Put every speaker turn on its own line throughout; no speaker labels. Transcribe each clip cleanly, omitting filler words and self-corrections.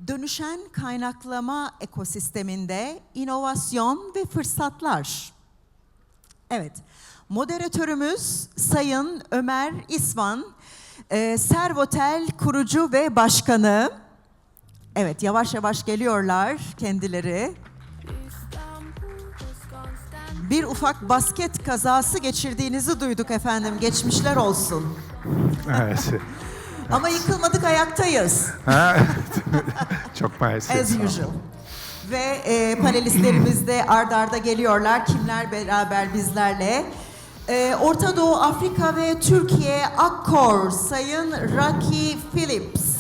Dönüşen kaynaklama ekosisteminde inovasyon ve fırsatlar. Evet, moderatörümüz Sayın Ömer İsvan, Servotel kurucu ve başkanı. Evet, yavaş yavaş geliyorlar kendileri. Bir ufak basket kazası geçirdiğinizi duyduk efendim. Geçmişler olsun.
Evet.
Ama yıkılmadık, ayaktayız.
Çok maalesef.
As usual. Ve panelistlerimiz de ard arda geliyorlar. Kimler beraber bizlerle? Orta Doğu, Afrika ve Türkiye Accor, Sayın Raki, Phillips.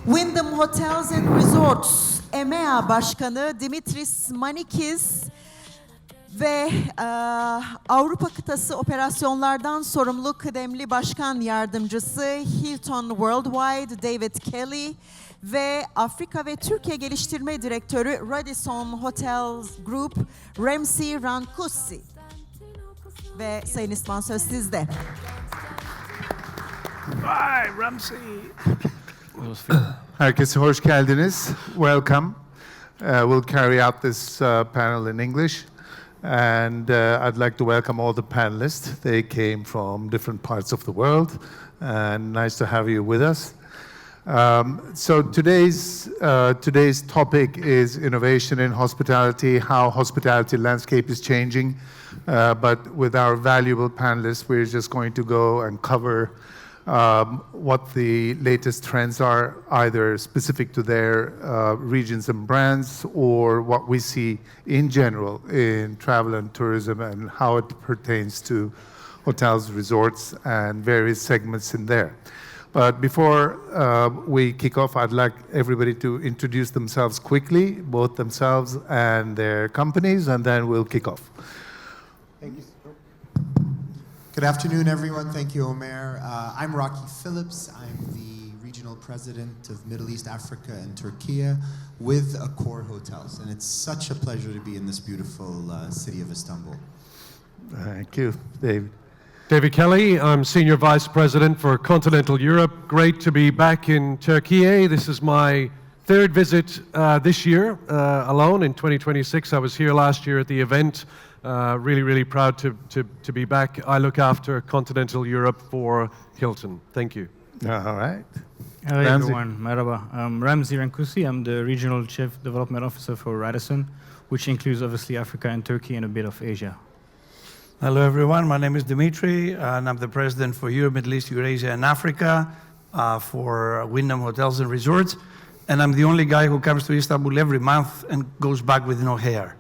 Wyndham Hotels&Resorts, EMEA Başkanı Dimitris, Manikis ve Avrupa Kıtası Operasyonlardan sorumlu Kıdemli Başkan Yardımcısı Hilton Worldwide David Kelly ve Afrika ve Türkiye Geliştirme Direktörü Radisson Hotels Group Ramsey Rankusi. Ve Sayın İsvan, söz sizde.
Hi, Ramsey. Herkese hoş geldiniz. Welcome. We'll carry out this panel in English. And I'd like to welcome all the panelists. They came from different parts of the world. And nice to have you with us. So today's topic is innovation in hospitality, how hospitality landscape is changing. But with our valuable panelists, we're just going to go and cover what the latest trends are, either specific to their regions and brands, or what we see in general in travel and tourism and how it pertains to hotels, resorts, and various segments in there. But before we kick off, I'd like everybody to introduce themselves quickly, both themselves and their companies, and then we'll kick off.
Thank you. Good afternoon, everyone. Thank you, Ömer. I'm Raki Phillips. I'm the regional president of Middle East, Africa, and Turkey with Accor Hotels. And it's such a pleasure to be in this beautiful city of Istanbul.
Thank you, David.
David Kelly, I'm Senior Vice President for Continental Europe. Great to be back in Turkey. This is my third visit this year alone in 2026. I was here last year at the event. Really proud to be back. I look after Continental Europe for Hilton. Thank you.
All right.
Hello
Ramsey.
everyone, merhaba. I'm Ramsey Rankusi. I'm the Regional Chief Development Officer for Radisson, which includes obviously Africa and Turkey and a bit of Asia.
Hello everyone, my name is Dimitris and I'm the President for Europe, Middle East, Eurasia and Africa for Wyndham Hotels&Resorts. And I'm the only guy who comes to Istanbul every month and goes back with no hair.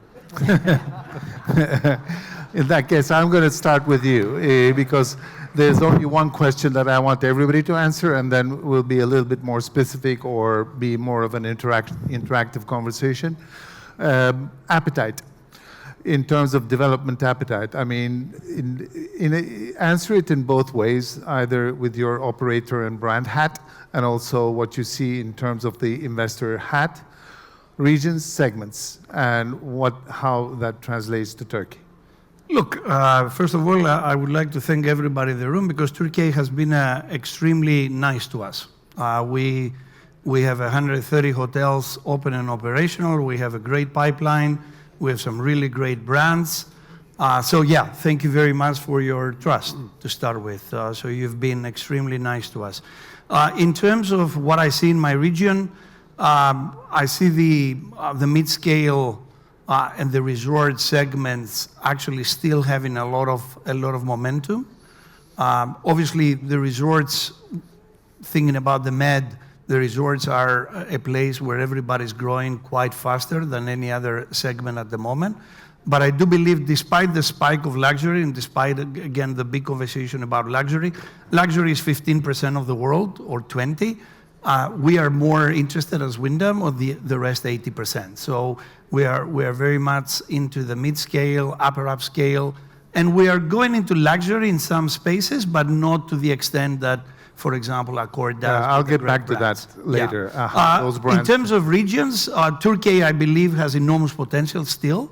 In that case, I'm going to start with you because there's only one question that I want everybody to answer, and then we'll be a little bit more specific or be more of an interactive conversation. Appetite. In terms of development appetite, I mean, answer it in both ways, either with your operator and brand hat, and also what you see in terms of the investor hat, regions, segments, and how that translates to Turkey.
Look, first of all, I would like to thank everybody in the room because Turkey has been extremely nice to us. We have 130 hotels open and operational. We have a great pipeline. We have some really great brands. So yeah, thank you very much for your trust to start with. So you've been extremely nice to us. In terms of what I see in my region, I see the mid-scale and the resort segments actually still having a lot of momentum. Obviously, the resorts, thinking about the Med, the resorts are a place where everybody's growing quite faster than any other segment at the moment. But I do believe, despite the spike of luxury and despite, again, the big conversation about luxury is 15% of the world, or 20%. We are more interested as Wyndham or the rest 80%. So we are very much into the mid-scale, upper upscale, and we are going into luxury in some spaces, but not to the extent that, for example, Accor does.
I'll get back to that later.
Yeah.
Those brands.
In terms of regions, Turkey, I believe, has enormous potential still.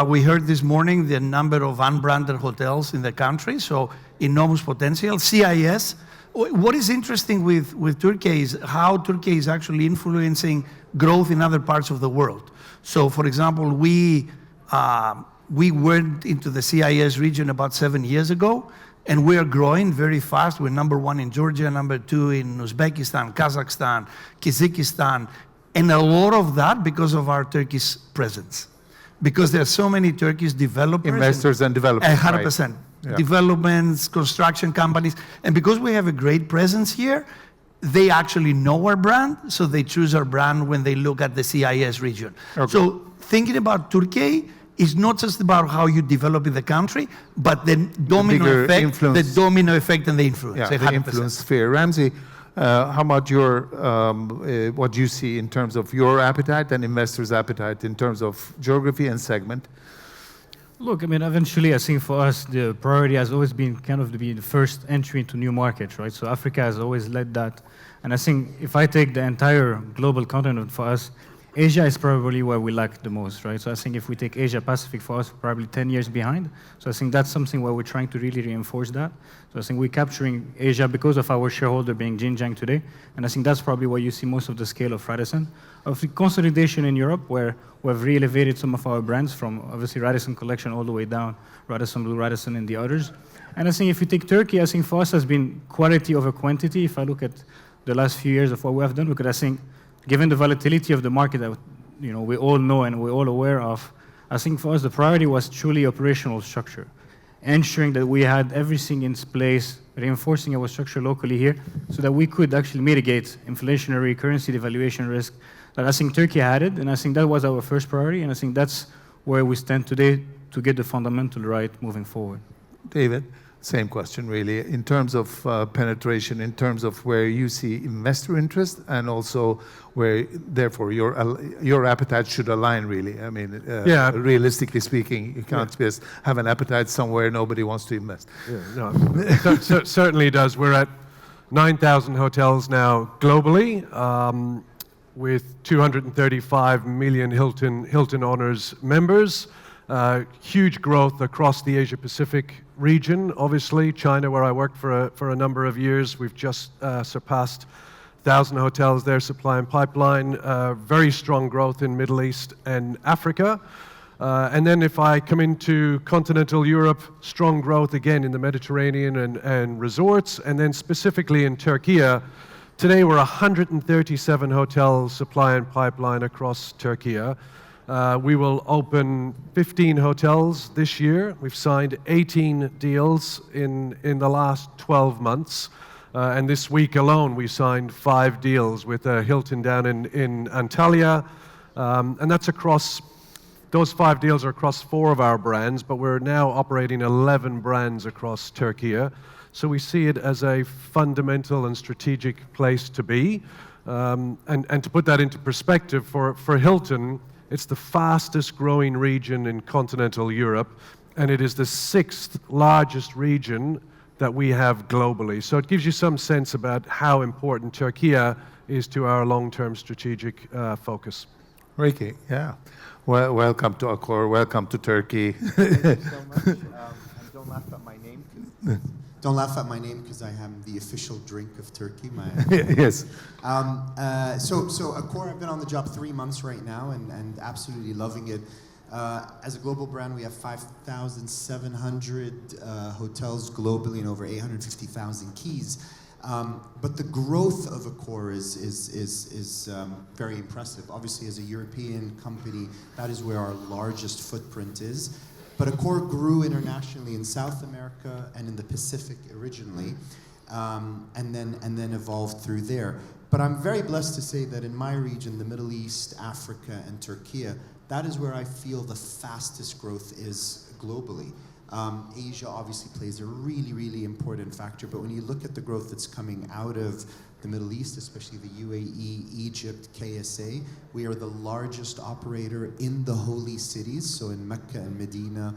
We heard this morning the number of unbranded hotels in the country, so enormous potential. CIS, what is interesting with Turkey is how Turkey is actually influencing growth in other parts of the world. So, for example, we went into the CIS region about 7 years ago, and we are growing very fast. We're number 1 in Georgia, number 2 in Uzbekistan, Kazakhstan, Kyrgyzstan, and a lot of that because of our Turkish presence. Because there are so many Turkish developers.
Investors and developers.
100%.
Right. Yeah.
Developments, construction companies. And because we have a great presence here, they actually know our brand, so they choose our brand when they look at the CIS region.
Okay.
So thinking about Turkey is not just about how you develop in the country, but the domino
bigger
effect,
influence.
the domino effect and the influence.
Yeah, the
100%.
influence sphere. Ramsey, how about your, what you see in terms of your appetite and investors' appetite in terms of geography and segment?
Look, I mean, eventually, I think for us, the priority has always been kind of to be the first entry into new markets, right? So Africa has always led that. And I think if I take the entire global continent for us, Asia is probably where we lack the most, right? So I think if we take Asia Pacific for us, probably 10 years behind. So I think that's something where we're trying to really reinforce that. So I think we're capturing Asia because of our shareholder being Xinjiang today. And I think that's probably where you see most of the scale of Radisson. Of the consolidation in Europe, where we've re-elevated some of our brands from obviously Radisson Collection all the way down, Radisson Blue, Radisson, and the others. And I think if you take Turkey, I think for us has been quality over quantity. If I look at the last few years of what we have done, because I think given the volatility of the market that we all know and we're all aware of, I think for us the priority was truly operational structure, ensuring that we had everything in place, reinforcing our structure locally here, so that we could actually mitigate inflationary currency devaluation risk. That I think Turkey had it, and I think that was our first priority, and I think that's where we stand today to get the fundamental right moving forward.
David, same question really. In terms of penetration, in terms of where you see investor interest and also where, therefore, your appetite should align really. I mean, realistically speaking, you can't just have an appetite somewhere nobody wants to invest.
Yeah, no, certainly does. We're at 9,000 hotels now globally, with 235 million Hilton Honors members. Huge growth across the Asia-Pacific region. Obviously, China, where I worked for a number of years, we've just surpassed 1,000 hotels there, supply and pipeline. Very strong growth in Middle East and Africa. And then if I come into continental Europe, strong growth again in the Mediterranean and resorts, and then specifically in Turkey. Today we're 137 hotels, supply and pipeline across Turkey. We will open 15 hotels this year. We've signed 18 deals in the last 12 months. And this week alone, we signed 5 deals with a Hilton down in Antalya. And that's across, those 5 deals are across 4 of our brands, but we're now operating 11 brands across Turkey. So we see it as a fundamental and strategic place to be. And to put that into perspective, for Hilton, it's the fastest growing region in continental Europe, and it is the 6th largest region that we have globally. So it gives you some sense about how important Turkey is to our long-term strategic focus.
Raki, yeah. Well, welcome to Accor, welcome to Turkey.
Thank you so much. And don't laugh at my name. Don't laugh at my name because I am the official drink of Turkey.
Yes.
So Accor, I've been on the job 3 months right now and absolutely loving it. As a global brand, we have 5,700 hotels globally and over 850,000 keys. But the growth of Accor is very impressive. Obviously, as a European company, that is where our largest footprint is. But Accor grew internationally in South America and in the Pacific originally, and then evolved through there. But I'm very blessed to say that in my region, the Middle East, Africa, and Turkey, that is where I feel the fastest growth is globally. Asia obviously plays a really, really important factor, but when you look at the growth that's coming out of the Middle East, especially the UAE, Egypt, KSA, we are the largest operator in the holy cities. So in Mecca and Medina,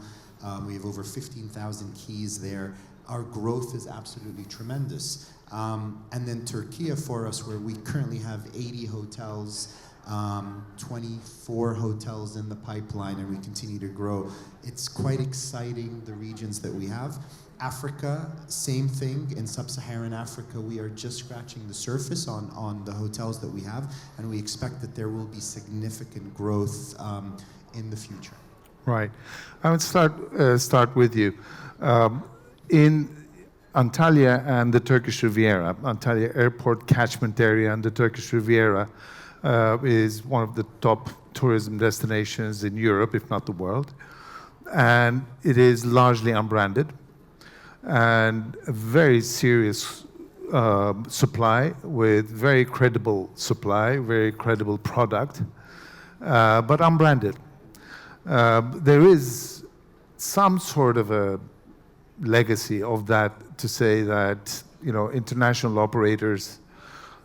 we have over 15,000 keys there. Our growth is absolutely tremendous. And then Turkey for us, where we currently have 80 hotels, 24 hotels in the pipeline, and we continue to grow. It's quite exciting, the regions that we have. Africa, same thing. In sub-Saharan Africa, we are just scratching the surface on the hotels that we have, and we expect that there will be significant growth in the future.
Right. I would start with you. In Antalya and the Turkish Riviera, Antalya Airport catchment area and the Turkish Riviera is one of the top tourism destinations in Europe, if not the world. And it is largely unbranded and a very serious supply with very credible supply, very credible product, but unbranded. There is some sort of a legacy of that to say that, you know, international operators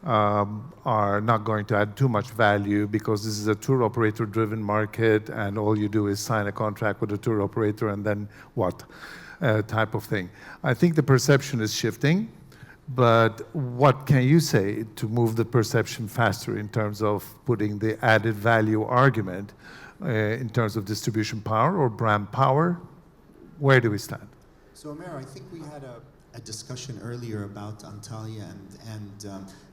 are not going to add too much value because this is a tour operator driven market and all you do is sign a contract with a tour operator and then what type of thing. I think the perception is shifting, but what can you say to move the perception faster in terms of putting the added value argument in terms of distribution power or brand power? Where do we stand?
So, Ömer, I think we had a discussion earlier about Antalya and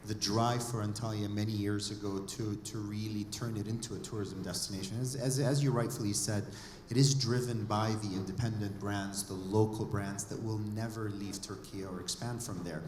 the drive for Antalya many years ago to really turn it into a tourism destination. As you rightfully said, it is driven by the independent brands, the local brands that will never leave Turkey or expand from there.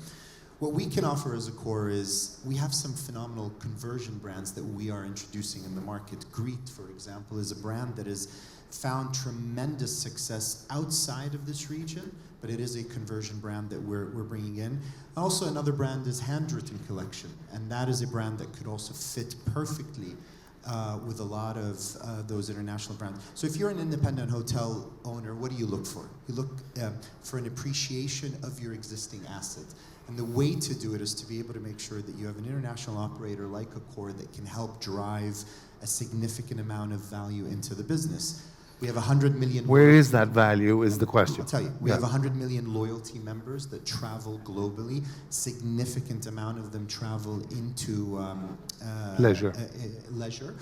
What we can offer as Accor is we have some phenomenal conversion brands that we are introducing in the market. Greet, for example, is a brand that has found tremendous success outside of this region, but it is a conversion brand that we're bringing in. Also, another brand is Handwritten Collection, and that is a brand that could also fit perfectly with a lot of those international brands. So if you're an independent hotel owner, what do you look for? You look for an appreciation of your existing asset. And the way to do it is to be able to make sure that you have an international operator like Accor that can help drive a significant amount of value into the business. We have 100 million...
Where is that value is the question.
I'll tell you. We have 100 million loyalty members that travel globally. Significant amount of them travel into
leisure.
Leisure.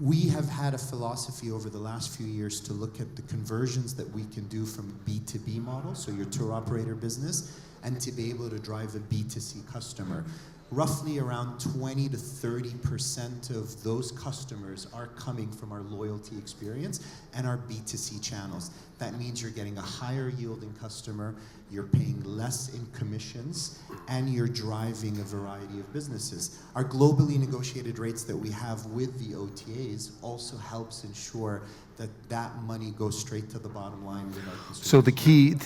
We have had a philosophy over the last few years to look at the conversions that we can do from B2B model, so your tour operator business, and to be able to drive a B2C customer. Roughly around 20 to 30% of those customers are coming from our loyalty experience and our B2C channels. That means you're getting a higher yielding customer, you're paying less in commissions, and you're driving a variety of businesses. Our globally negotiated rates that we have with the OTAs also helps ensure that that money goes straight to the bottom line with our consumers.
So the key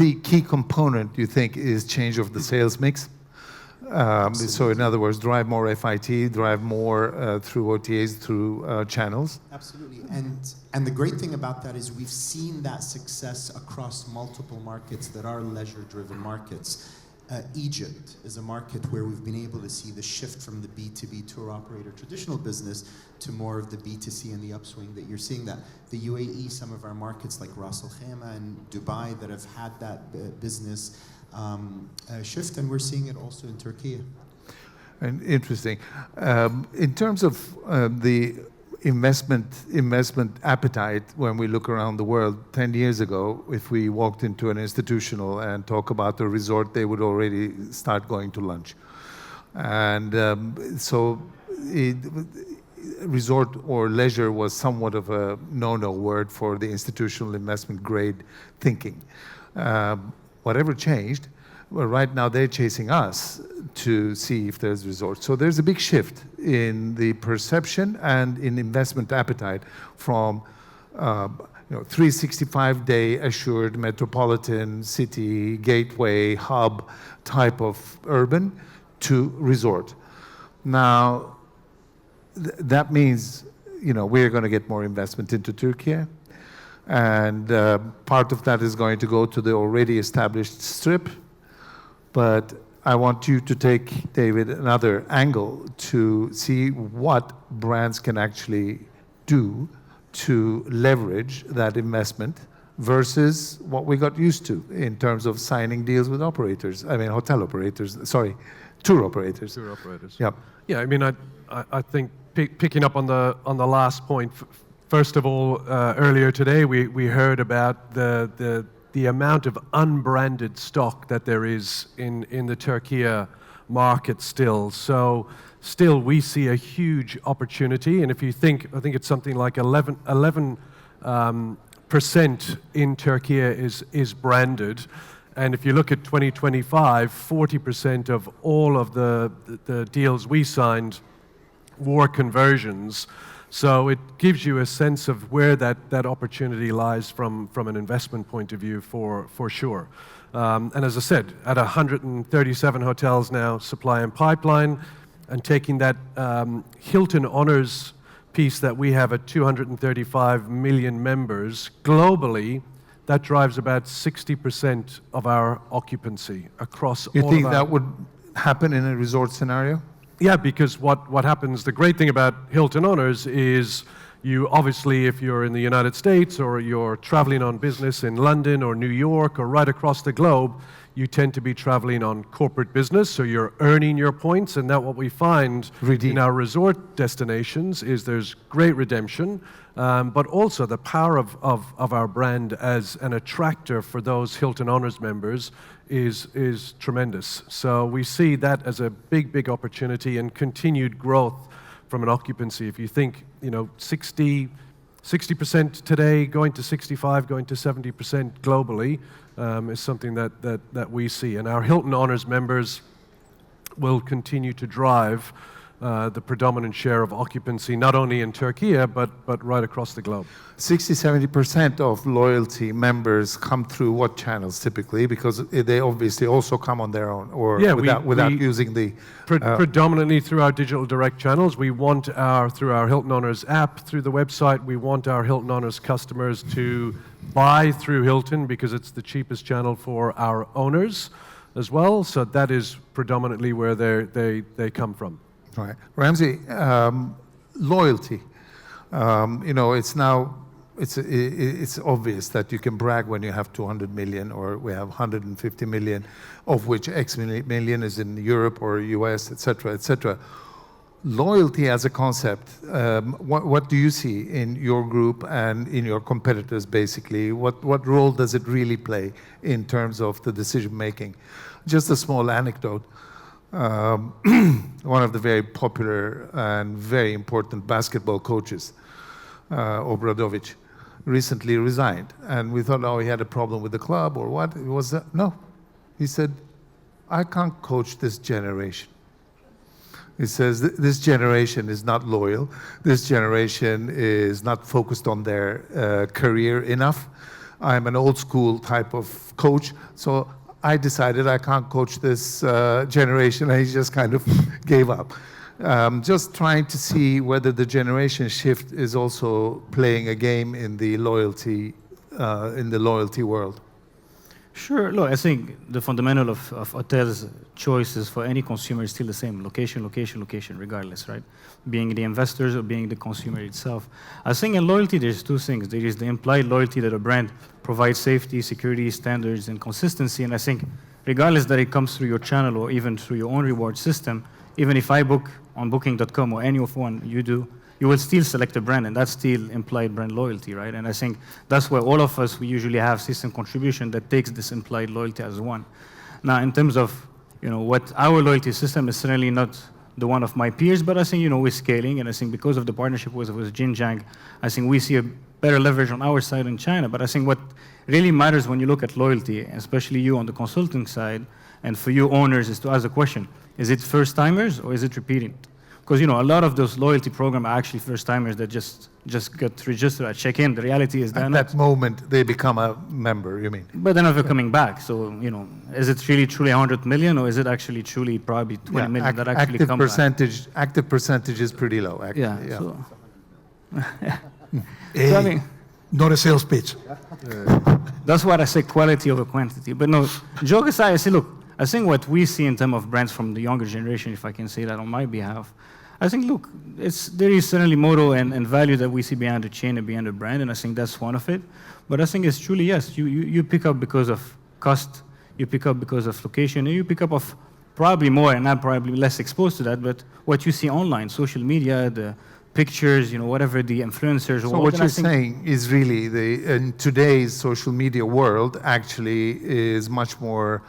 component, you think, is change of the sales mix? So in other words, drive more FIT, drive more through OTAs, through channels?
Absolutely. And the great thing about that is we've seen that success across multiple markets that are leisure-driven markets. Egypt is a market where we've been able to see the shift from the B2B tour operator traditional business to more of the B2C and the upswing that you're seeing that. The UAE, some of our markets like Ras Al Khaimah and Dubai that have had that business shift, and we're seeing it also in Turkey.
And interesting. In terms of the investment appetite, when we look around the world, 10 years ago, if we walked into an institutional and talk about the resort, they would already start going to lunch. And resort or leisure was somewhat of a no-no word for the institutional investment grade thinking. Whatever changed, well, right now they're chasing us to see if there's resorts. So there's a big shift in the perception and in investment appetite from 365-day assured metropolitan city, gateway, hub type of urban to resort. Now, that means we're going to get more investment into Turkey. And part of that is going to go to the already established strip. But I want you to take, David, another angle to see what brands can actually do to leverage that investment versus what we got used to in terms of signing deals with operators. I mean, hotel operators, sorry, tour operators.
Tour operators.
Yep.
Yeah, I mean, I think picking up on the last point, first of all, earlier today we heard about the the amount of unbranded stock that there is in the Turkey market still. So still we see a huge opportunity, and if you think, I think it's something like 11% in Turkey is branded. And if you look at 2025, 40% of all of the deals we signed were conversions. So it gives you a sense of where that opportunity lies from an investment point of view for sure. And as I said, at 137 hotels now, supply and pipeline, and taking that Hilton Honors piece that we have at 235 million members globally, that drives about 60% of our occupancy across all of our...
You think that would happen in a resort scenario?
Yeah, because what happens, the great thing about Hilton Honors is you obviously, if you're in the United States or you're traveling on business in London or New York or right across the globe, you tend to be traveling on corporate business, so you're earning your points. And now what we find in our resort destinations is there's great redemption, but also the power of our brand as an attractor for those Hilton Honors members is tremendous. So we see that as a big opportunity and continued growth from an occupancy. If you think, 60% today, going to 65, going to 70% globally, is something that we see. And our Hilton Honors members will continue to drive the predominant share of occupancy, not only in Turkey, but right across the globe.
60-70% of loyalty members come through what channels typically? Because they obviously also come on their own, or without using the...
Predominantly through our digital direct channels. We want through our Hilton Honors app, through the website, we want our Hilton Honors customers to buy through Hilton because it's the cheapest channel for our owners as well. So that is predominantly where they come from.
Right. Ramsey, loyalty. It's obvious that you can brag when you have 200 million, or we have 150 million, of which X million is in Europe or US, etc., etc. Loyalty as a concept, what do you see in your group and in your competitors, basically? What role does it really play in terms of the decision making? Just a small anecdote. One of the very popular and very important basketball coaches, Obradovic, recently resigned. And we thought, he had a problem with the club or what? It was no. He said, I can't coach this generation. He says, this generation is not loyal. This generation is not focused on their career enough. I'm an old school type of coach, so I decided I can't coach this generation, and he just kind of gave up. Just trying to see whether the generation shift is also playing a game in the loyalty world.
Sure. Look, I think the fundamental of hotels' choices for any consumer is still the same: location, location, location, regardless, right? Being the investors or being the consumer itself. I think in loyalty, there's two things. There is the implied loyalty that a brand provides safety, security, standards, and consistency. And I think regardless that it comes through your channel or even through your own reward system, even if I book on Booking.com or any of one you do, you will still select a brand, and that's still implied brand loyalty, right? And I think that's where all of us, we usually have system contribution that takes this implied loyalty as one. Now, in terms of what our loyalty system is, certainly not the one of my peers, but I think we're scaling, and I think because of the partnership with Jinjiang, I think we see a better leverage on our side in China. But I think what really matters when you look at loyalty, especially you on the consulting side, and for you owners, is to ask the question: is it first timers or is it repeating? Because a lot of those loyalty programs are actually first timers that just get registered at check-in. The reality is that
at that moment they become a member. You mean?
But they're never coming back. So is it really truly 100 million, or is it actually truly probably 20 million that actually come back?
Active percentage is pretty low.
So,
so I mean, not a sales pitch.
That's why I say quality over quantity. But no, joke aside, I say, look, I think what we see in terms of brands from the younger generation, if I can say that on my behalf, I think, look, there is certainly motto and value that we see behind the chain and behind the brand, and I think that's one of it. But I think it's truly, yes, you pick up because of cost, you pick up because of location, and you pick up of probably more, and I'm probably less exposed to that, but what you see online, social media, the pictures, whatever the influencers
So
want.
what
And I
you're
think-
saying is really in today's social media world actually is much more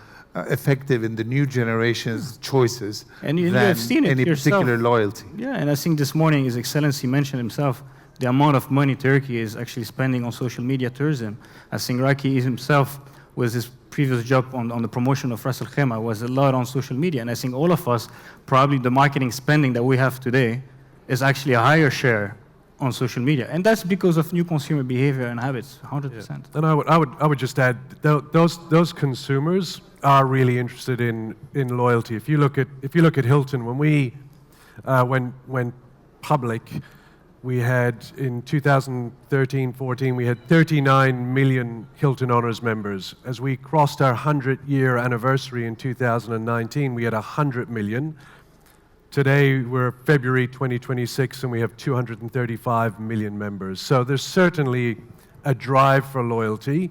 effective in the new generation's choices
And you
than
have seen it
any
yourself.
particular loyalty.
Yeah, and I think this morning His Excellency mentioned himself the amount of money Turkey is actually spending on social media tourism. I think Raki himself, with his previous job on the promotion of Ras Al Khaimah, was a lot on social media. And I think all of us, probably the marketing spending that we have today is actually a higher share on social media. And that's because of new consumer behavior and habits, 100%.
And I would just add, those consumers are really interested in loyalty. If you look at Hilton, when we went public, we had in 2013-14, we had 39 million Hilton Honors members. As we crossed our 100-year anniversary in 2019, we had 100 million. Today, we're February 2026, and we have 235 million members. So there's certainly a drive for loyalty.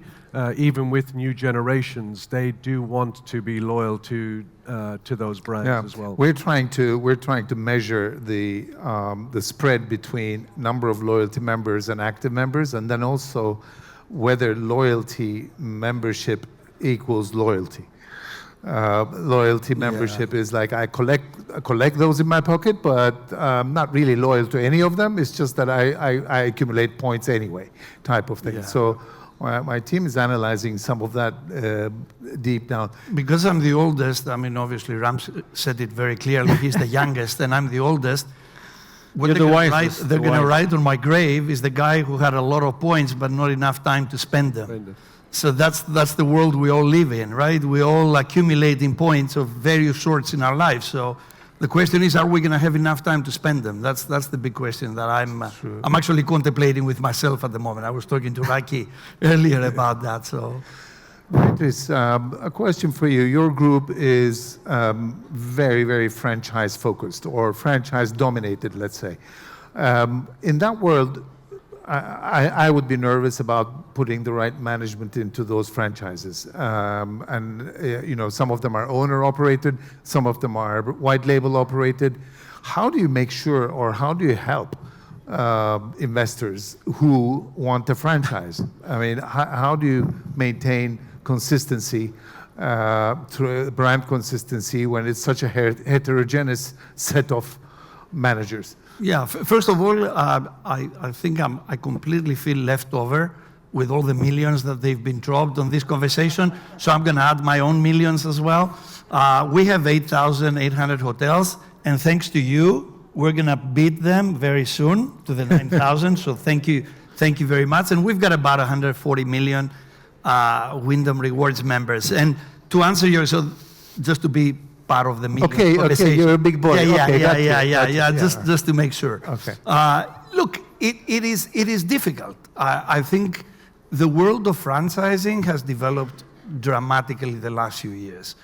Even with new generations, they do want to be loyal to those brands as well.
We're trying to measure the spread between number of loyalty members and active members, and then also whether loyalty membership equals loyalty. Loyalty membership is like I collect those in my pocket, but I'm not really loyal to any of them. It's just that I accumulate points anyway, type of thing.
Yeah.
So my team is analyzing some of that deep down.
Because I'm the oldest, I mean, obviously Ram said it very clearly, he's the youngest and I'm the oldest. What
You're
they're
the
gonna
wisest,
they're
the
going to
wisest.
write on my grave is the guy who had a lot of points but not enough time to spend them. So that's the world we all live in, right? We all accumulating points of various sorts in our lives. So the question is, are we going to have enough time to spend them? That's the big question that I'm actually contemplating with myself at the moment. I was talking to Raki earlier about that. So,
Dimitris, a question for you. Your group is very, very franchise focused or franchise dominated, let's say. In that world, I would be nervous about putting the right management into those franchises. Some of them are owner operated, some of them are white label operated. How do you make sure, or how do you help investors who want a franchise? I mean, how do you maintain consistency, brand consistency, when it's such a heterogeneous set of managers?
yeah, first of all, I think I completely feel left over with all the millions that they've been dropped on this conversation. So I'm going to add my own millions as well. We have 8,800 hotels, and thanks to you, we're going to beat them very soon to the 9,000. So thank you very much. And we've got about 140 million Wyndham Rewards members. And to answer your, so just to be part of the meeting conversation.
Okay, you're a big boy.
Yeah, just to make sure.
Okay.
Look, it is difficult. I think the world of franchising has developed dramatically the last few years.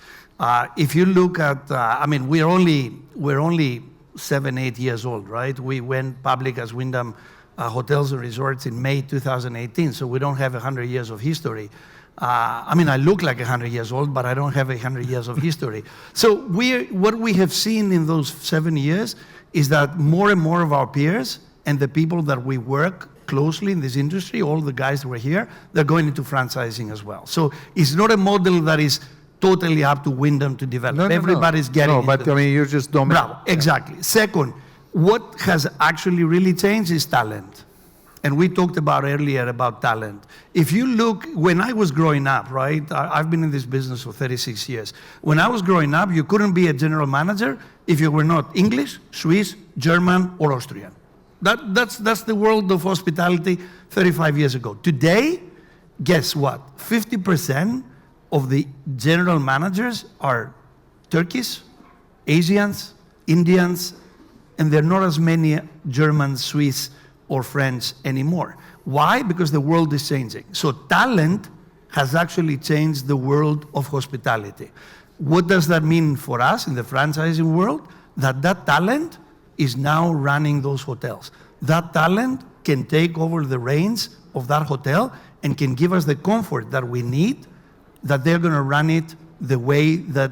If you look at, we're only 7-8 years old, right? We went public as Wyndham Hotels and Resorts in May 2018, so we don't have 100 years of history. I look like 100 years old, but I don't have 100 years of history. So what we have seen in those 7 years is that more and more of our peers and the people that we work closely in this industry, all the guys that were here, they're going into franchising as well. So it's not a model that is totally up to Wyndham to develop. Everybody's getting
No, but
into
you're just dominant.
Bravo, exactly. Second, what has actually really changed is talent. And we talked about earlier about talent. If you look, when I was growing up, right, I've been in this business for 36 years. When I was growing up, you couldn't be a general manager if you were not English, Swiss, German, or Austrian. That's the world of hospitality 35 years ago. Today, guess what? 50% of the general managers are Turkish, Asians, Indians, and there are not as many Germans, Swiss, or French anymore. Why? Because the world is changing. So talent has actually changed the world of hospitality. What does that mean for us in the franchising world? That talent is now running those hotels. That talent can take over the reins of that hotel and can give us the comfort that we need, that they're going to run it the way that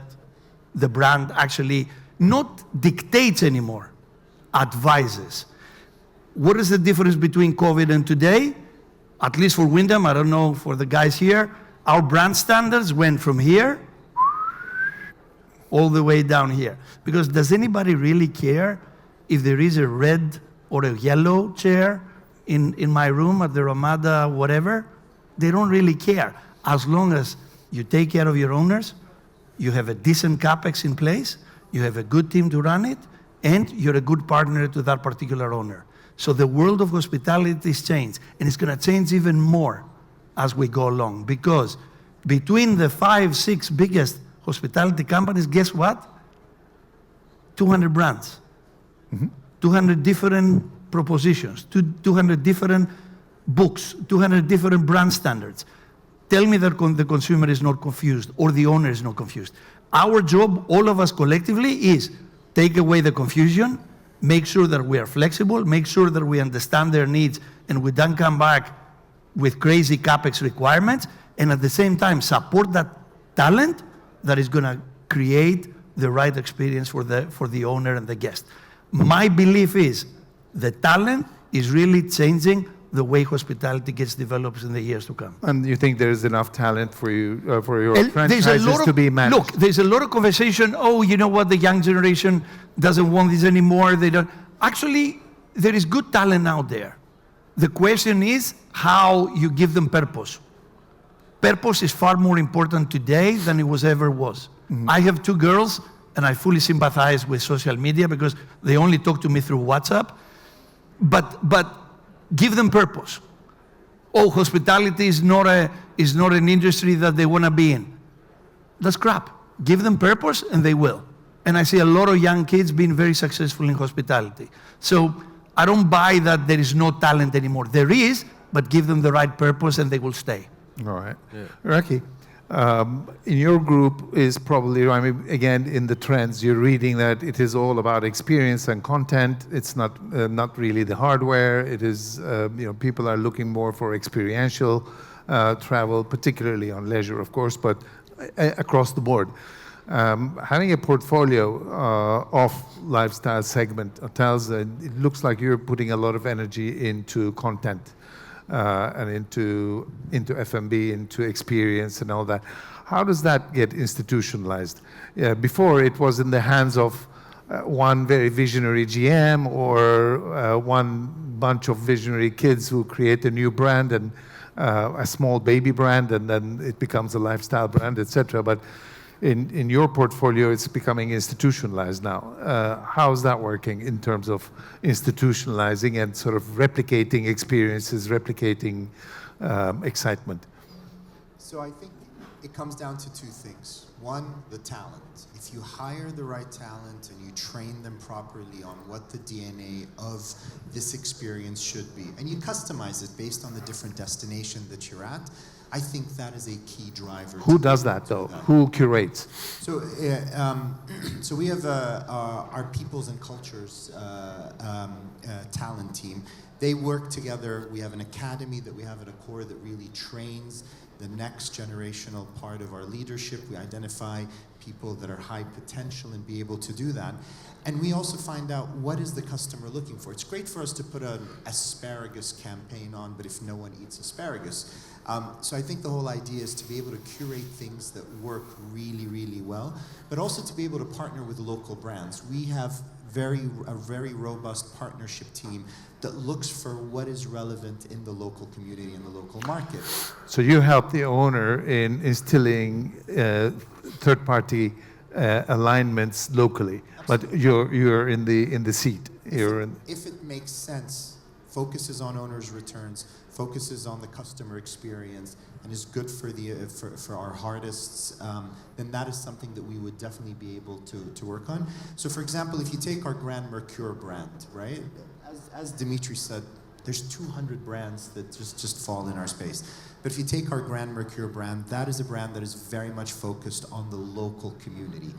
the brand actually not dictates anymore, advises. What is the difference between COVID and today? At least for Wyndham, I don't know for the guys here, our brand standards went from here all the way down here. Because does anybody really care if there is a red or a yellow chair in my room at the Ramada, whatever? They don't really care. As long as you take care of your owners, you have a decent CapEx in place, you have a good team to run it, and you're a good partner to that particular owner. So the world of hospitality is changed, and it's going to change even more as we go along. Because between the 5, 6 biggest hospitality companies, guess what? 200 brands, 200 different propositions, 200 different books, 200 different brand standards. Tell me that the consumer is not confused or the owner is not confused. Our job, all of us collectively, is take away the confusion, make sure that we are flexible, make sure that we understand their needs, and we don't come back with crazy CapEx requirements, and at the same time support that talent that is going to create the right experience for the owner and the guest. My belief is the talent is really changing the way hospitality gets developed in the years to come.
And you think there is enough talent for you, for your
And
franchises to be managed?
Look, there's a lot of conversation, oh, you know what, the young generation doesn't want this anymore. They don't. Actually, there is good talent out there. The question is how you give them purpose. Purpose is far more important today than it was ever was. I have 2 girls, and I fully sympathize with social media because they only talk to me through WhatsApp. But give them purpose. Oh, hospitality is not an industry that they want to be in. That's crap. Give them purpose and they will. And I see a lot of young kids being very successful in hospitality. So I don't buy that there is no talent anymore. There is, but give them the right purpose and they will stay.
All right. Yeah. Raki, in your group is probably, I mean, again, in the trends, you're reading that it is all about experience and content. It's not really the hardware. It is, people are looking more for experiential travel, particularly on leisure, of course, but across the board. Having a portfolio of lifestyle segment hotels, it looks like you're putting a lot of energy into content. And into F&B, into experience and all that. How does that get institutionalized? Before it was in the hands of one very visionary GM or one bunch of visionary kids who create a new brand and a small baby brand, and then it becomes a lifestyle brand, etc. But in your portfolio, it's becoming institutionalized now. How's that working in terms of institutionalizing and sort of replicating experiences, replicating excitement?
So I think it comes down to 2 things. One, the talent. If you hire the right talent and you train them properly on what the DNA of this experience should be, and you customize it based on the different destination that you're at, I think that is a key driver.
Who does that, though? Who curates?
So, so we have our Peoples and Cultures talent team. They work together. We have an academy that we have at Accor that really trains the next generational part of our leadership. We identify people that are high potential and be able to do that. And we also find out what is the customer looking for. It's great for us to put an asparagus campaign on, but if no one eats asparagus. So I think the whole idea is to be able to curate things that work really, really well, but also to be able to partner with local brands. We have a very robust partnership team that looks for what is relevant in the local community and the local market.
So you help the owner in instilling third-party alignments locally, but you're in the seat.
If it makes sense, focuses on owners' returns, focuses on the customer experience, and is good for our artists, then that is something that we would definitely be able to work on. So for example, if you take our Grand Mercure brand, right? As Dimitris said, there's 200 brands that just fall in our space. But if you take our Grand Mercure brand, that is a brand that is very much focused on the local community.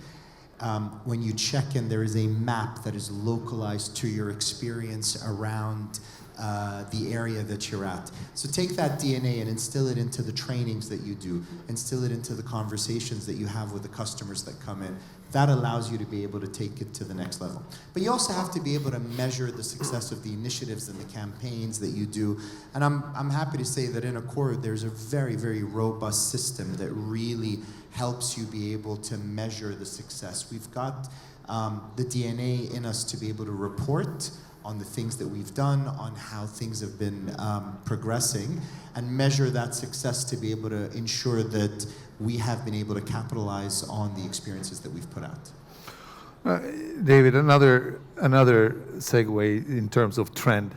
When you check in, there is a map that is localized to your experience around the area that you're at. So take that DNA and instill it into the trainings that you do, instill it into the conversations that you have with the customers that come in. That allows you to be able to take it to the next level. But you also have to be able to measure the success of the initiatives and the campaigns that you do. And I'm happy to say that in Accor, there's a very, very robust system that really helps you be able to measure the success. We've got the DNA in us to be able to report on the things that we've done, on how things have been progressing, and measure that success to be able to ensure that we have been able to capitalize on the experiences that we've put out.
David, another segue in terms of trend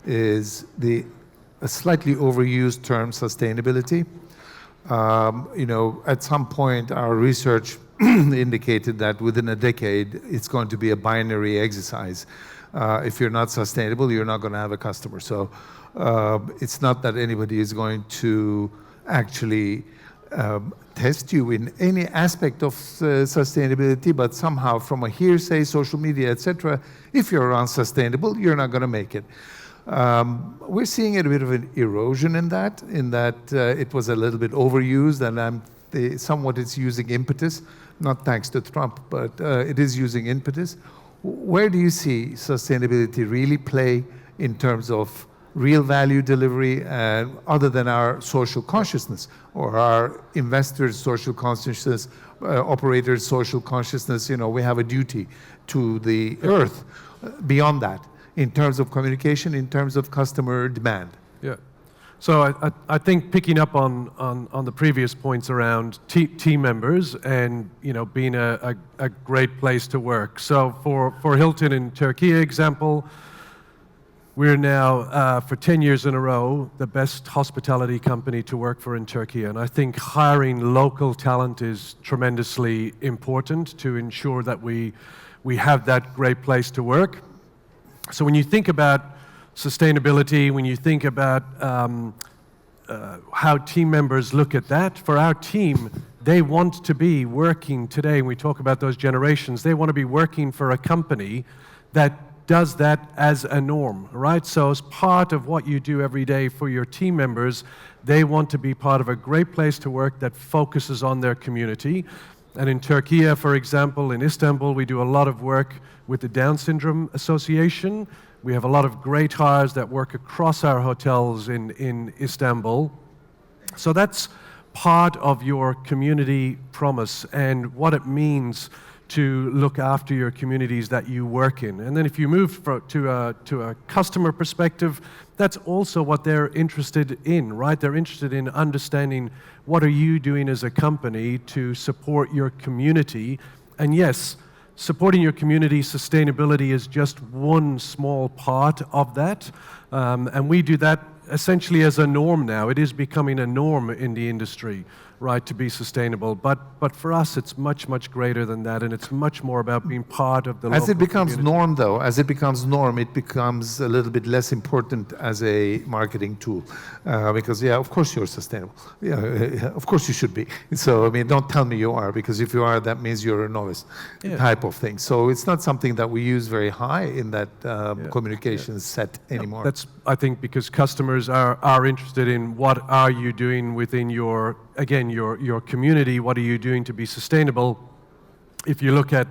is a slightly overused term, sustainability. At some point, our research indicated that within a decade, it's going to be a binary exercise. If you're not sustainable, you're not going to have a customer. So it's not that anybody is going to actually test you in any aspect of sustainability, but somehow from a hearsay, social media, etc., if you're unsustainable, you're not going to make it. We're seeing a bit of an erosion in that it was a little bit overused, and somewhat it's using impetus, not thanks to Trump, but it is using impetus. Where do you see sustainability really play in terms of real value delivery, other than our social consciousness or our investors' social consciousness, operators' social consciousness? We have a duty to the earth beyond that in terms of communication, in terms of customer demand.
Yeah. So I think picking up on the previous points around team members and being a great place to work. So for Hilton in Turkey example, we're now for 10 years in a row the best hospitality company to work for in Turkey, and I think hiring local talent is tremendously important to ensure that we have that great place to work. So when you think about sustainability, when you think about how team members look at that, for our team, they want to be working today, and we talk about those generations, they want to be working for a company that does that as a norm, right? So as part of what you do every day for your team members, they want to be part of a great place to work that focuses on their community. And in Turkey, for example, in Istanbul, we do a lot of work with the Down Syndrome Association. We have a lot of great hires that work across our hotels in Istanbul. So that's part of your community promise and what it means to look after your communities that you work in. And then if you move to a customer perspective, that's also what they're interested in, right? They're interested in understanding what are you doing as a company to support your community. And yes, supporting your community, sustainability is just one small part of that. And we do that essentially as a norm now. It is becoming a norm in the industry, right, to be sustainable. But for us, it's much, much greater than that, and it's much more about being part of the local
As it becomes
community.
norm, though, it becomes a little bit less important as a marketing tool. Because, of course you're sustainable. Of course you should be. So, don't tell me you are, because if you are, that means you're a novice type of thing. So it's not something that we use very high in that communication set anymore.
That's, I think, because customers are interested in what are you doing within your community, what are you doing to be sustainable. If you look at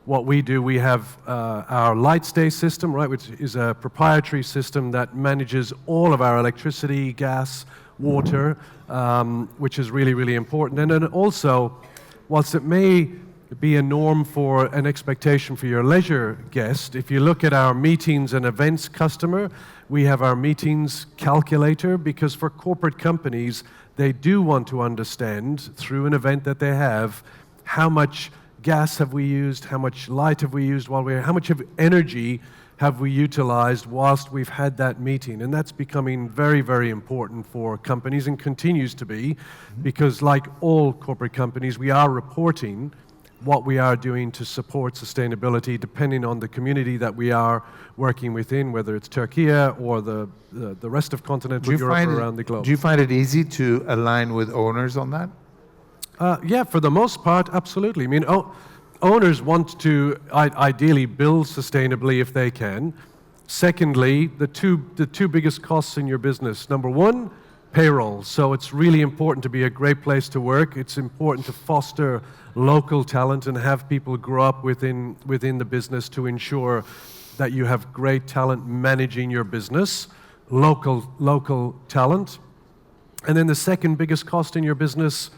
what we do, we have our light stay system, right, which is a proprietary system that manages all of our electricity, gas, water, which is really, really important. And then also, whilst it may be a norm for an expectation for your leisure guest, if you look at our meetings and events customer, we have our meetings calculator, because for corporate companies, they do want to understand through an event that they have how much gas have we used, how much light have we used how much of energy have we utilized whilst we've had that meeting. And that's becoming very, very important for companies and continues to be, because like all corporate companies, we are reporting what we are doing to support sustainability depending on the community that we are working within, whether it's Turkey or the rest of continental Europe or around the globe.
Do you find it easy to align with owners on that?
Yeah, for the most part, absolutely. Owners want to ideally build sustainably if they can. Secondly, the two biggest costs in your business. Number one, payroll. So it's really important to be a great place to work. It's important to foster local talent and have people grow up within the business to ensure that you have great talent managing your business, local talent. And then the second biggest cost in your business,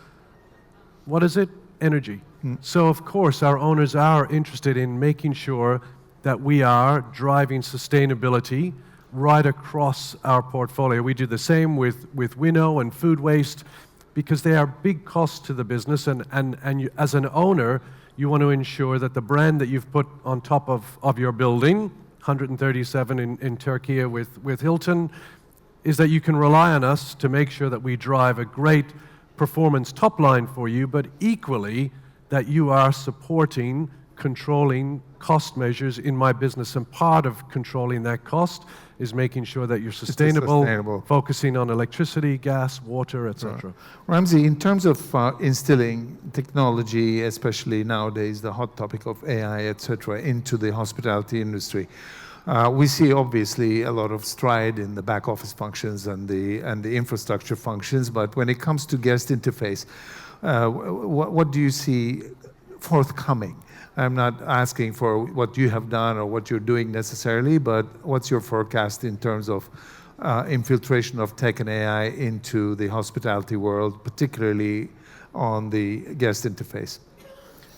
what is it? Energy. So of course our owners are interested in making sure that we are driving sustainability right across our portfolio. We do the same with winnow and food waste because they are big costs to the business, and you, as an owner, you want to ensure that the brand that you've put on top of your building, 137 in Turkey with Hilton, is that you can rely on us to make sure that we drive a great performance top line for you, but equally that you are supporting, controlling cost measures in my business. And part of controlling that cost is making sure that you're sustainable. Focusing on electricity, gas, water, etc.
Ramzi, in terms of instilling technology, especially nowadays, the hot topic of AI, etc., into the hospitality industry, we see obviously a lot of stride in the back office functions and the infrastructure functions, but when it comes to guest interface, what do you see forthcoming? I'm not asking for what you have done or what you're doing necessarily, but what's your forecast in terms of infiltration of tech and AI into the hospitality world, particularly on the guest interface?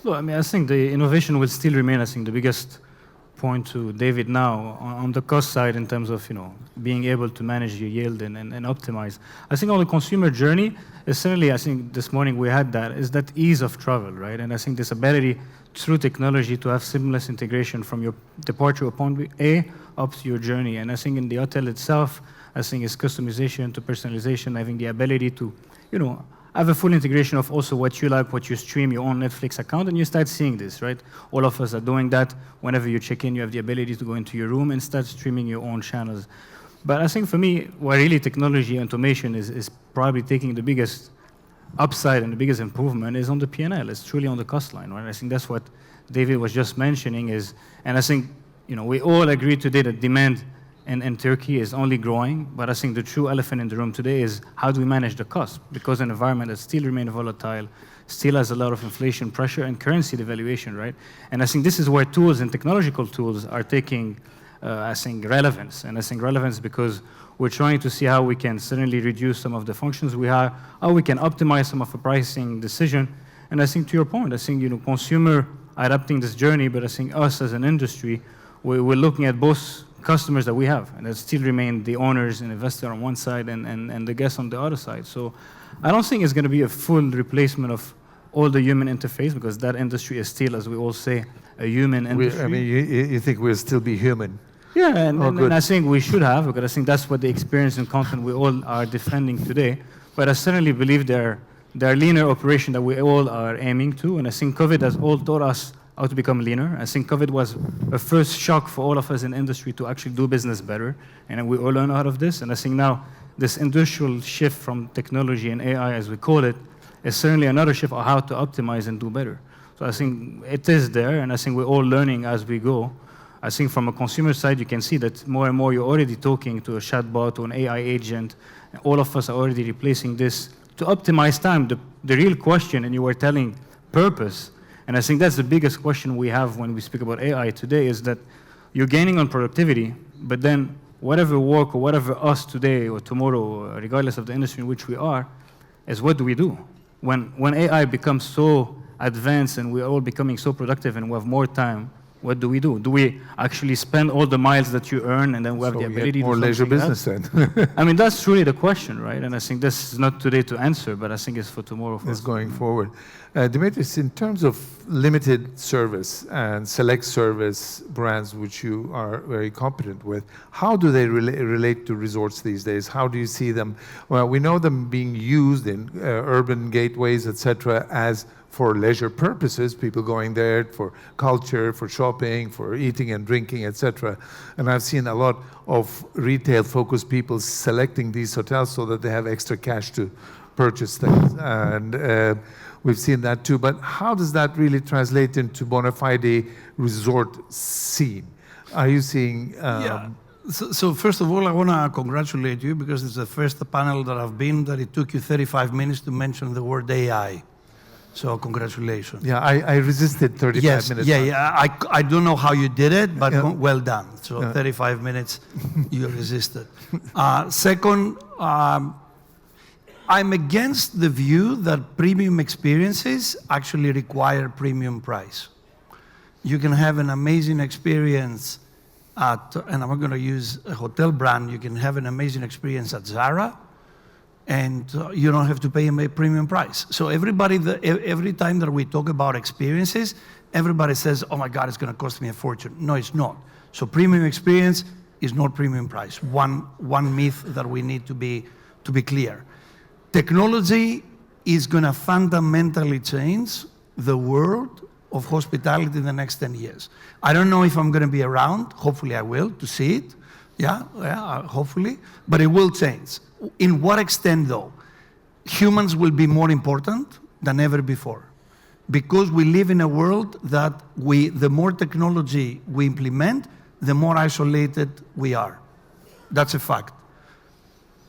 Well, I mean, I think the innovation will still remain, I think, the biggest point to David now on the cost side in terms of, being able to manage your yield and optimize. I think on the consumer journey, essentially, I think this morning we had that, is that ease of travel, right? And I think this ability through technology to have seamless integration from your departure point A up to your journey. And I think in the hotel itself, I think it's customization to personalization, having the ability to, have a full integration of also what you like, what you stream, your own Netflix account, and you start seeing this, right? All of us are doing that. Whenever you check in, you have the ability to go into your room and start streaming your own channels. But I think for me, where really technology and automation is probably taking the biggest upside and the biggest improvement is on the P&L. It's truly on the cost line, right? I think that's what David was just mentioning is, and I think, we all agree today that demand in Turkey is only growing, but I think the true elephant in the room today is how do we manage the cost? Because an environment that still remains volatile, still has a lot of inflation pressure and currency devaluation, right? And I think this is where tools and technological tools are taking, relevance. And I think relevance because we're trying to see how we can certainly reduce some of the functions we have, how we can optimize some of the pricing decision. And I think to your point, I think, consumer adapting this journey, but I think us as an industry, we're looking at both customers that we have, and that still remain the owners and investor on one side and the guests on the other side. So I don't think it's going to be a full replacement of all the human interface because that industry is still, as we all say, a human industry.
You think we'll still be human?
Yeah, and I think we should have, because I think that's what the experience and content we all are defending today. But I certainly believe there are leaner operations that we all are aiming to, and I think COVID has all taught us how to become leaner. I think COVID was a first shock for all of us in industry to actually do business better, and we all learn out of this. And I think now this industrial shift from technology and AI, as we call it, is certainly another shift on how to optimize and do better. So I think it is there, and I think we're all learning as we go. I think from a consumer side, you can see that more and more you're already talking to a chatbot or an AI agent. All of us are already replacing this to optimize time. The real question, and you were telling purpose, and I think that's the biggest question we have when we speak about AI today, is that you're gaining on productivity, but then whatever work or whatever us today or tomorrow, regardless of the industry in which we are, is what do we do? When AI becomes so advanced and we're all becoming so productive and we have more time, what do we do? Do we actually spend all the miles that you earn and then we have the ability to do
more leisure business
else?
then?
I mean, that's really the question, right? And I think this is not today to answer, but I think it's for tomorrow.
It's going forward. Dimitris, in terms of limited service and select service brands, which you are very competent with, how do they relate to resorts these days? How do you see them? Well, we know them being used in urban gateways, etc., as for leisure purposes, people going there for culture, for shopping, for eating and drinking, etc. And I've seen a lot of retail-focused people selecting these hotels so that they have extra cash to purchase things. And we've seen that too. But how does that really translate into bona fide resort scene? Are you seeing
So first of all, I want to congratulate you because it's the first panel that I've been that it took you 35 minutes to mention the word AI. So congratulations.
Yeah, I resisted 35
Yes,
minutes.
yeah. I don't know how you did it, but
Yeah.
well done. So 35 minutes, you resisted. Second, I'm against the view that premium experiences actually require premium price. You can have an amazing experience at, and I'm going to use a hotel brand, you can have an amazing experience at Zara, and you don't have to pay a premium price. So every time that we talk about experiences, everybody says, oh my God, it's going to cost me a fortune. No, it's not. So premium experience is not premium price. One myth that we need to be clear. Technology is going to fundamentally change the world of hospitality in the next 10 years. I don't know if I'm going to be around. Hopefully I will, to see it. Yeah, hopefully. But it will change. In what extent, though? Humans will be more important than ever before. Because we live in a world that the more technology we implement, the more isolated we are. That's a fact.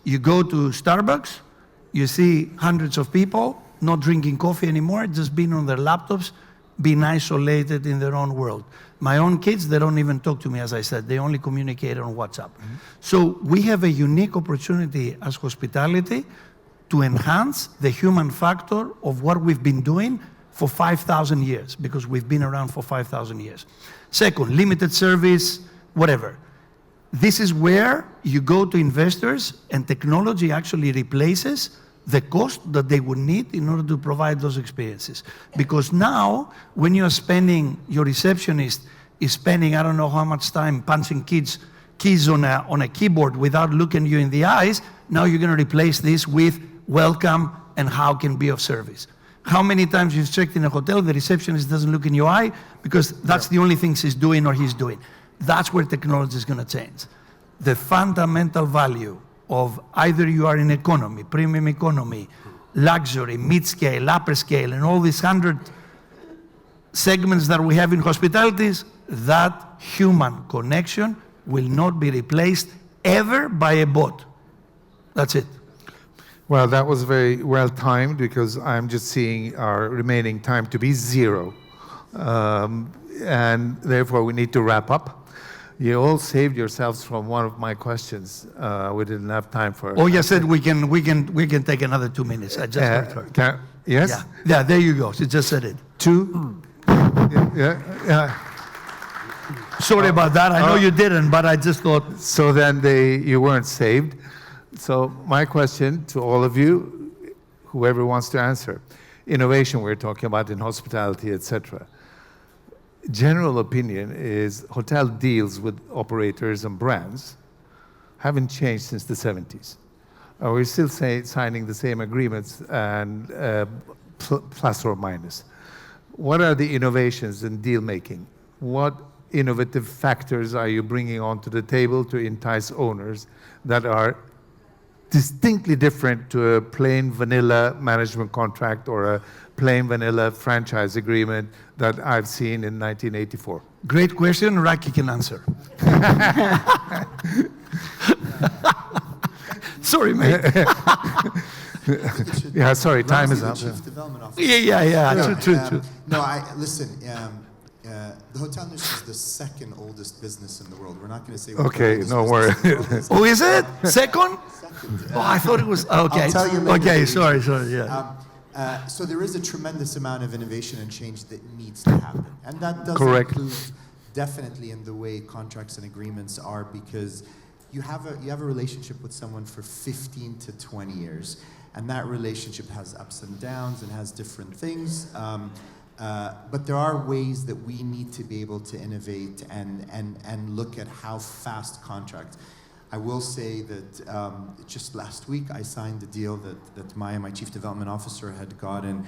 You go to Starbucks, you see hundreds of people not drinking coffee anymore, just being on their laptops, being isolated in their own world. My own kids, they don't even talk to me, as I said. They only communicate on WhatsApp. Mm-hmm. So we have a unique opportunity as hospitality to enhance the human factor of what we've been doing for 5,000 years, because we've been around for 5,000 years. Second, limited service, whatever. This is where you go to investors and technology actually replaces the cost that they would need in order to provide those experiences. Because now, when you're spending, your receptionist is spending, I don't know how much time punching keys on a keyboard without looking you in the eyes, now you're going to replace this with welcome and how can be of service. How many times you've checked in a hotel, the receptionist doesn't look in your eye because that's the only thing she's doing or he's doing. That's where technology is going to change. The fundamental value of either you are in economy, premium economy, luxury, mid-scale, upper scale, and all these 100 segments that we have in hospitalities, that human connection will not be replaced ever by a bot. That's it.
Well, that was very well timed because I'm just seeing our remaining time to be 0. And therefore we need to wrap up. You all saved yourselves from one of my questions. We didn't have time for it.
Oh, you said we can take another 2 minutes. I just heard her.
Yes?
Yeah, there you go. She just said it.
2? Yeah.
Sorry about that. I know you didn't, but I just thought.
So then you weren't saved. So my question to all of you, whoever wants to answer, innovation we're talking about in hospitality, etc. General opinion is hotel deals with operators and brands haven't changed since the 70s. We're still signing the same agreements and plus or minus. What are the innovations in deal making? What innovative factors are you bringing onto the table to entice owners that are distinctly different to a plain vanilla management contract or a plain vanilla franchise agreement that I've seen in 1984?
Great question. Raki can answer. Sorry, mate.
Yeah, sorry, time is up.
Chief Development Officer.
Yeah. True.
No, listen. The hotel industry is the second oldest business in the world. We're not going to say.
Okay, no worry.
Oh, is it second? Oh, I thought it was okay.
I'll tell you later.
Okay, sorry. Yeah.
So there is a tremendous amount of innovation and change that needs to happen, and that does
Correct.
include definitely in the way contracts and agreements are, because you have a relationship with someone for 15 to 20 years, and that relationship has ups and downs and has different things. But there are ways that we need to be able to innovate and look at how fast contracts. I will say that just last week I signed a deal that my Chief Development Officer had gotten,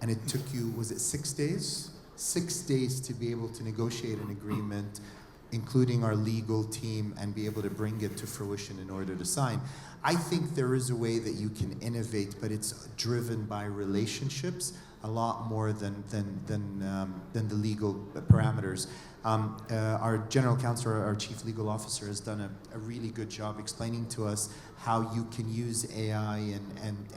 and it took you, was it 6 days? 6 days to be able to negotiate an agreement, including our legal team, and be able to bring it to fruition in order to sign. I think there is a way that you can innovate, but it's driven by relationships a lot more than the legal parameters. Our general counsel, our chief legal officer, has done a really good job explaining to us how you can use AI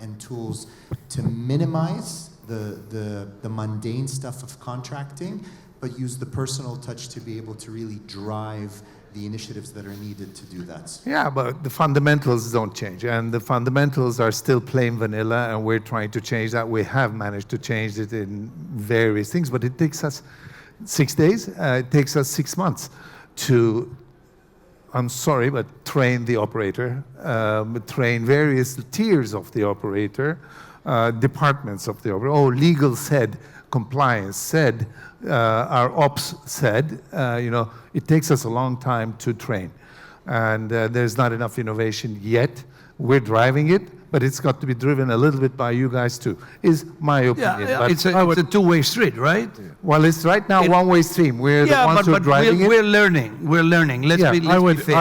and tools to minimize the mundane stuff of contracting, but use the personal touch to be able to really drive the initiatives that are needed to do that.
Yeah, but the fundamentals don't change, and the fundamentals are still plain vanilla, and we're trying to change that. We have managed to change it in various things, but it takes us 6 days. It takes us 6 months to, I'm sorry, but train the operator, train various tiers of the operator, departments of the operator. Oh, legal said, compliance said, our ops said, it takes us a long time to train. And there's not enough innovation yet. We're driving it, but it's got to be driven a little bit by you guys too, is my opinion.
Yeah,
But
it's a two-way street, right?
well, it's right now one-way stream. We're the ones who are driving
we're learning. We're learning. Let's be fair.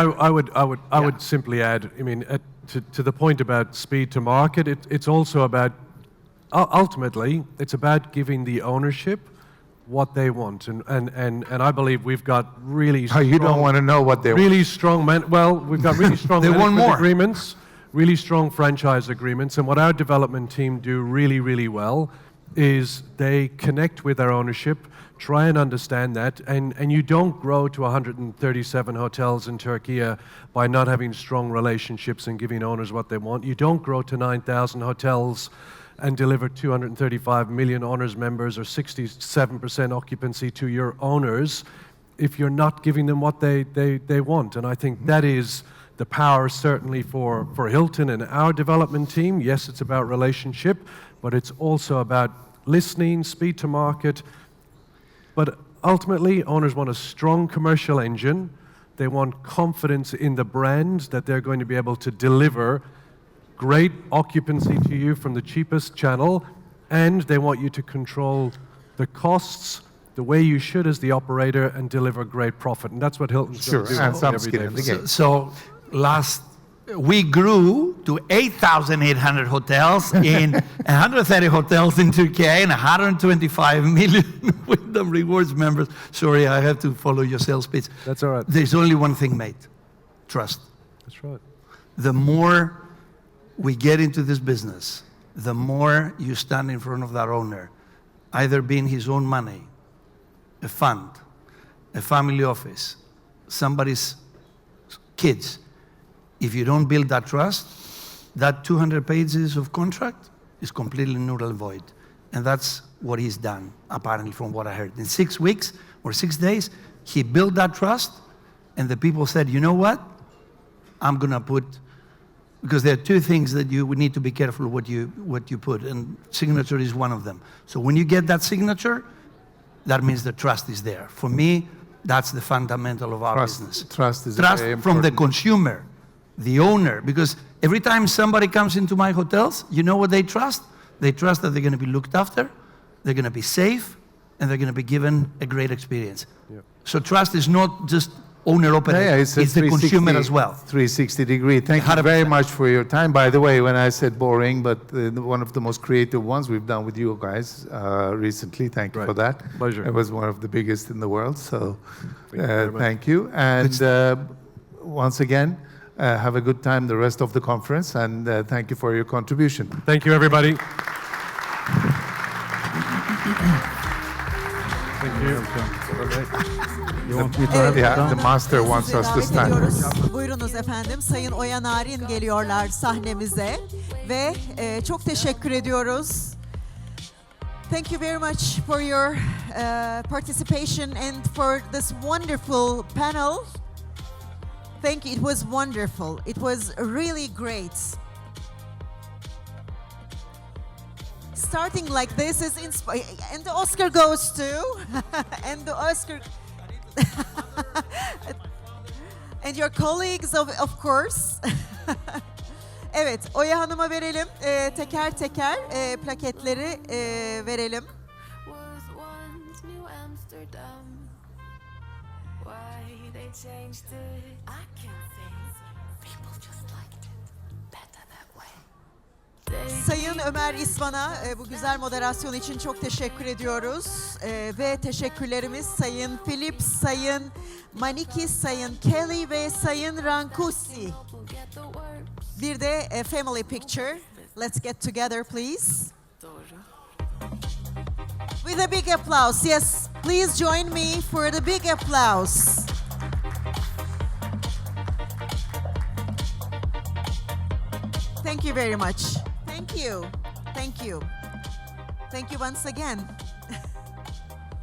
I would simply add, I mean, to the point about speed to market, it's also about, ultimately, it's about giving the ownership what they want. And I believe we've got really strong...
you don't want to know what they want.
Really strong, we've got really strong
They want
management
more.
agreements, really strong franchise agreements, and what our development team do really, really well is they connect with their ownership, try and understand that, and you don't grow to 137 hotels in Turkey by not having strong relationships and giving owners what they want. You don't grow to 9,000 hotels and deliver 235 million owners members or 67% occupancy to your owners if you're not giving them what they want. And I think that is the power certainly for Hilton and our development team. Yes, it's about relationship, but it's also about listening, speed to market. But ultimately, owners want a strong commercial engine. They want confidence in the brand that they're going to be able to deliver great occupancy to you from the cheapest channel, and they want you to control the costs the way you should as the operator and deliver great profit. And that's what Hilton's going to do
and some
every
skin
day.
in the game.
So we grew to 8,800 hotels in 130 hotels in Turkey and 125 million Wyndham Rewards members. Sorry, I have to follow your sales pitch.
That's all right.
There's only one thing, mate. Trust.
That's right.
The more we get into this business, the more you stand in front of that owner, either being his own money, a fund, a family office, somebody's kids. If you don't build that trust, that 200 pages of contract is completely null and void. And that's what he's done, apparently, from what I heard. In 6 weeks or 6 days, he built that trust, and the people said, you know what? I'm going to put, because there are two things that you would need to be careful what you put, and signature is one of them. So when you get that signature, that means the trust is there. For me, that's the fundamental of our business.
Trust is
Trust
very
from the
important.
consumer, the owner, because every time somebody comes into my hotels, you know what they trust? They trust that they're going to be looked after, they're going to be safe, and they're going to be given a great experience.
Yep.
So trust is not just owner-operator,
it's
it's the consumer as well.
360 degree. Thank you very much for your time. By the way, when I said boring, but one of the most creative ones we've done with you guys recently. Thank you for that.
Pleasure.
It was one of the biggest in the world, so
Thank you very much.
thank you. And once again, have a good time the rest of the conference, and thank you for your contribution.
Thank you, everybody. Thank you.
Yeah, the master wants
Sizi
us to
davet
stand.
ediyoruz. Buyurunuz efendim. Sayın Oya Narin geliyorlar sahnemize ve çok teşekkür ediyoruz. Thank you very much for your participation and for this wonderful panel. Thank you. It was wonderful. It was really great. Starting like this is inspiring, and the Oscar goes to, and the Oscar, and your colleagues of course. Evet, Oya Hanım'a verelim, teker teker plaketleri verelim.
Was once New Amsterdam. Why they changed it, I can't say. People just liked it better that way.
Sayın Sayın Ömer İsvan'a bu güzel moderasyon için çok teşekkür ediyoruz. Ve teşekkürlerimiz Sayın Phillips, Sayın Manikis, Sayın Kelly ve Sayın Rankusi. Bir de a family picture. Let's get together, please. With a big applause. Yes, please join me for the big applause. Thank you very much. Thank you. Thank you. Thank you once again.